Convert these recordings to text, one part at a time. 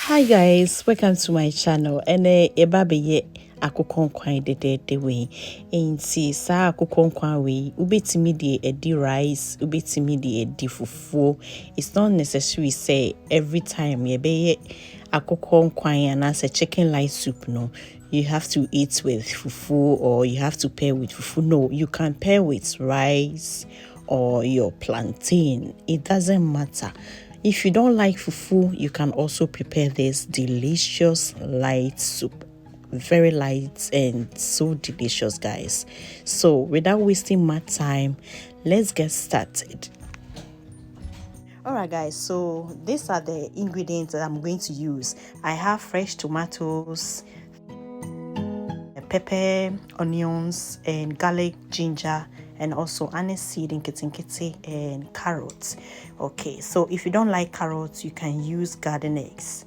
Hi guys, welcome to my channel. And ebabe akukon kwan de way. Inti sa akukon kwan we ubetimi de edi rice, ubetimi de edi fufu. It's not necessary say every time ye akukon kwan and as a chicken light soup no. You have to eat with fufu or you have to pair with fufu. No, you can pair with rice or your plantain. It doesn't matter. If you don't like fufu, you can also prepare this delicious light soup. Very light and so delicious, guys. So without wasting my time, let's get started. Alright guys, so these are the ingredients that I'm going to use. I have fresh tomatoes, pepper, onions, and garlic, ginger, and also anise seed in kitty and carrots. Okay, so if you don't like carrots, you can use garden eggs.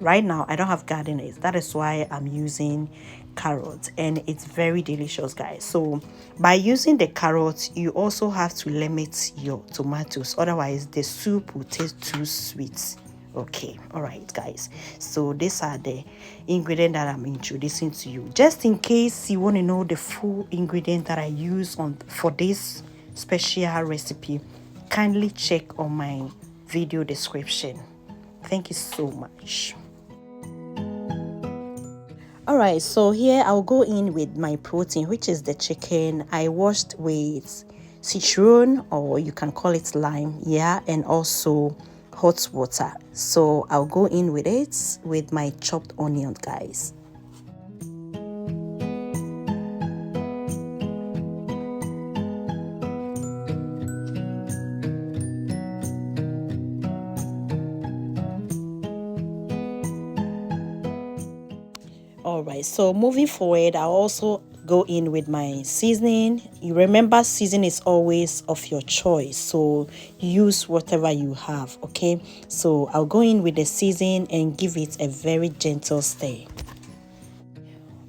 Right now I don't have garden eggs, that is why I'm using carrots, and it's very delicious, guys. So by using the carrots, you also have to limit your tomatoes, otherwise the soup will taste too sweet. Okay, all right guys, so these are the ingredients that I'm introducing to you. Just in case you want to know the full ingredient that I use for this special recipe, kindly check on my video description. Thank you so much. All right, so here I'll go in with my protein, which is the chicken. I washed with citron, or you can call it lime, yeah, and also hot water. So I'll go in with it with my chopped onion, guys. All right, so moving forward, I'll also go in with my seasoning. You remember, seasoning is always of your choice, so use whatever you have. Okay, so I'll go in with the seasoning and give it a very gentle stir.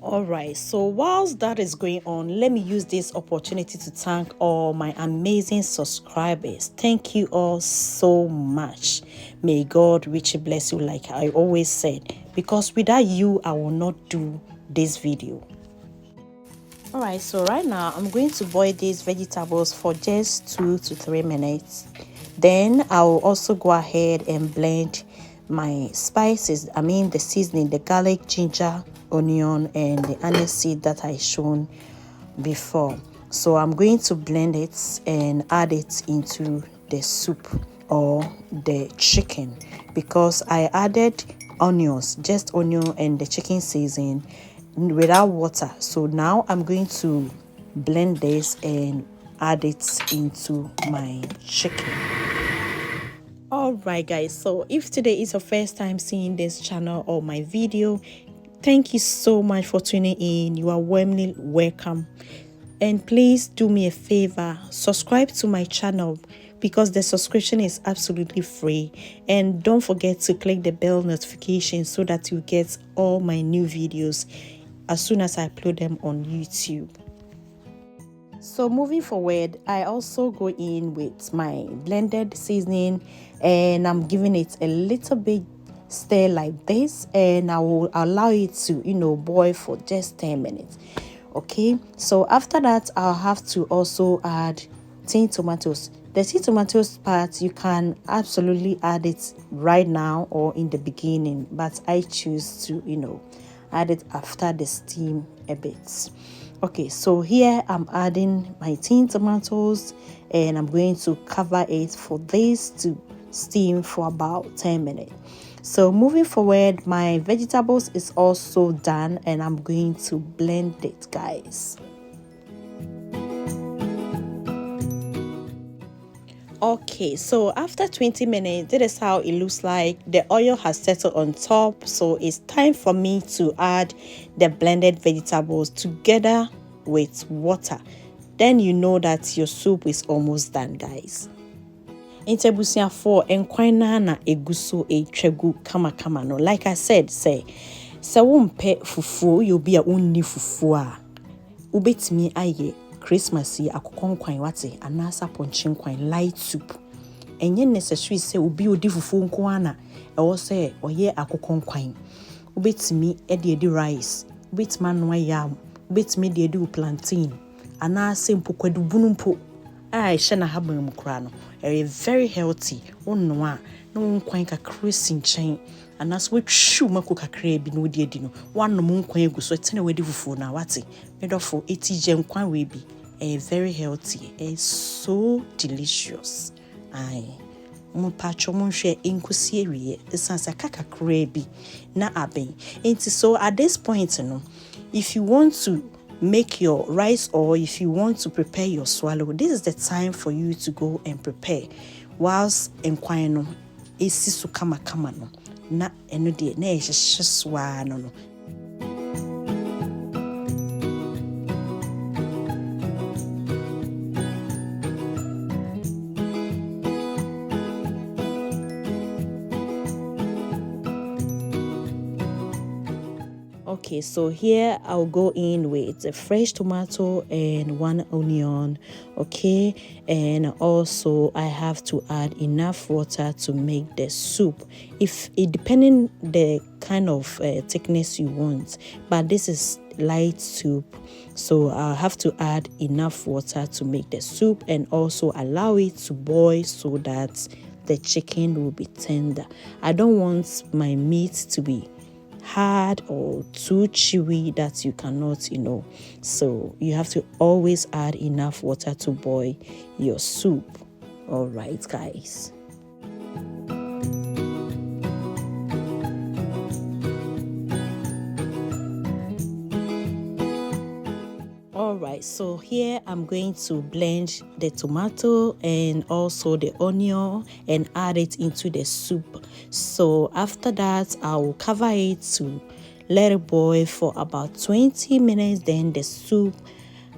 All right, so whilst that is going on, let me use this opportunity to thank all my amazing subscribers. Thank you all so much. May God richly bless you, like I always said, because without you I will not do this video. All right, so right now I'm going to boil these vegetables for just 2 to 3 minutes. Then I will also go ahead and blend my spices, the seasoning, the garlic, ginger, onion, and the anise seed that I shown before. So I'm going to blend it and add it into the soup or the chicken, because I added onions, just onion and the chicken seasoning without water. So now I'm going to blend this and add it into my chicken. All right guys, so if today is your first time seeing this channel or my video, thank you so much for tuning in. You are warmly welcome, and please do me a favor, subscribe to my channel, because the subscription is absolutely free, and don't forget to click the bell notification so that you get all my new videos as soon as I upload them on YouTube. So moving forward, I also go in with my blended seasoning, and I'm giving it a little bit stir like this, and I will allow it to boil for just 10 minutes. Okay, so after that I'll have to also add tin tomatoes. The tin tomatoes part, you can absolutely add it right now or in the beginning, but I choose to add it after the steam a bit. Okay, so here I'm adding my tin tomatoes, and I'm going to cover it for this to steam for about 10 minutes. So moving forward, my vegetables is also done, and I'm going to blend it, guys. Okay, so after 20 minutes, this is how it looks like. The oil has settled on top, so it's time for me to add the blended vegetables together with water. Then you know that your soup is almost done, guys. Intebusia for enkwana na eguso etwegu kama no. Like I said, say wompe fufu, you'll be a unni fufu a ubetimi aye Christmas yi akokon kwan wate anasa ponchin kwan light soup. enye necessary say obi odi fufu nko ana e wo say oye akokonkwan obetimi e de rice obetimi no yam obetimi de plantain ana say mpokwadu bunumpo hye na haban mu kra no very healthy wonno a no nkwan kakra sinchen anas we twu mako kakra bi no odi adi no wanom nkwan egu so tene wedi fufu na wate medofo etije nkwan we bi very healthy so delicious mo pacho mo hwe enkusi ewie esansa kakakra bi na aben enti so at this point no if you want to make your rice or if you want to prepare your swallow, this is the time for you to go and prepare whilst enkwan no esi so kama no na eno de na ehyehyeswa no. Okay, so here I'll go in with a fresh tomato and 1 onion, okay? And also I have to add enough water to make the soup. If it depending the kind of thickness you want, but this is light soup, so I'll have to add enough water to make the soup and also allow it to boil so that the chicken will be tender. I don't want my meat to be hard or too chewy that you cannot, so you have to always add enough water to boil your soup. All right, guys. Alright, so here I'm going to blend the tomato and also the onion and add it into the soup. So after that, I will cover it to let it boil for about 20 minutes. Then the soup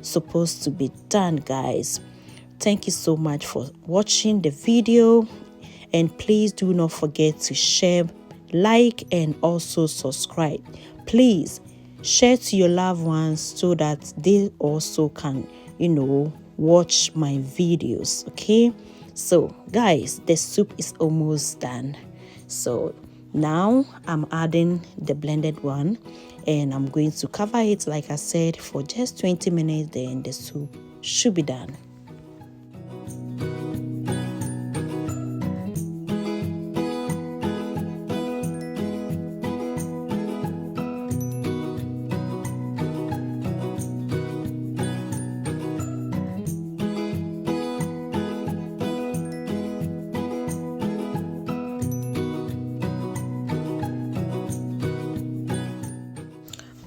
supposed to be done, guys. Thank you so much for watching the video, and please do not forget to share, like, and also subscribe. Please share to your loved ones so that they also can, watch my videos. Okay, so guys, the soup is almost done. So now I'm adding the blended one and I'm going to cover it, like I said, for just 20 minutes. Then the soup should be done.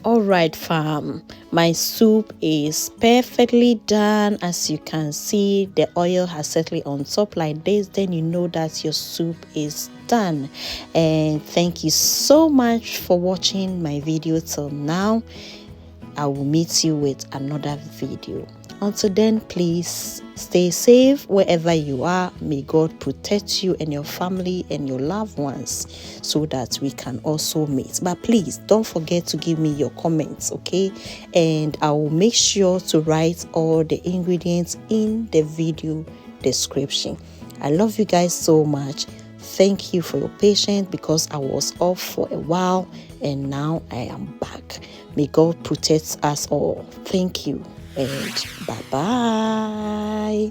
All right, fam, my soup is perfectly done. As you can see, the oil has settled on top like this. Then you know that your soup is done. And thank you so much for watching my video till now. I will meet you with another video. Until then, please stay safe wherever you are. May God protect you and your family and your loved ones so that we can also meet. But please don't forget to give me your comments, okay? And I will make sure to write all the ingredients in the video description. I love you guys so much. Thank you for your patience because I was off for a while and now I am back. May God protect us all. Thank you and bye-bye.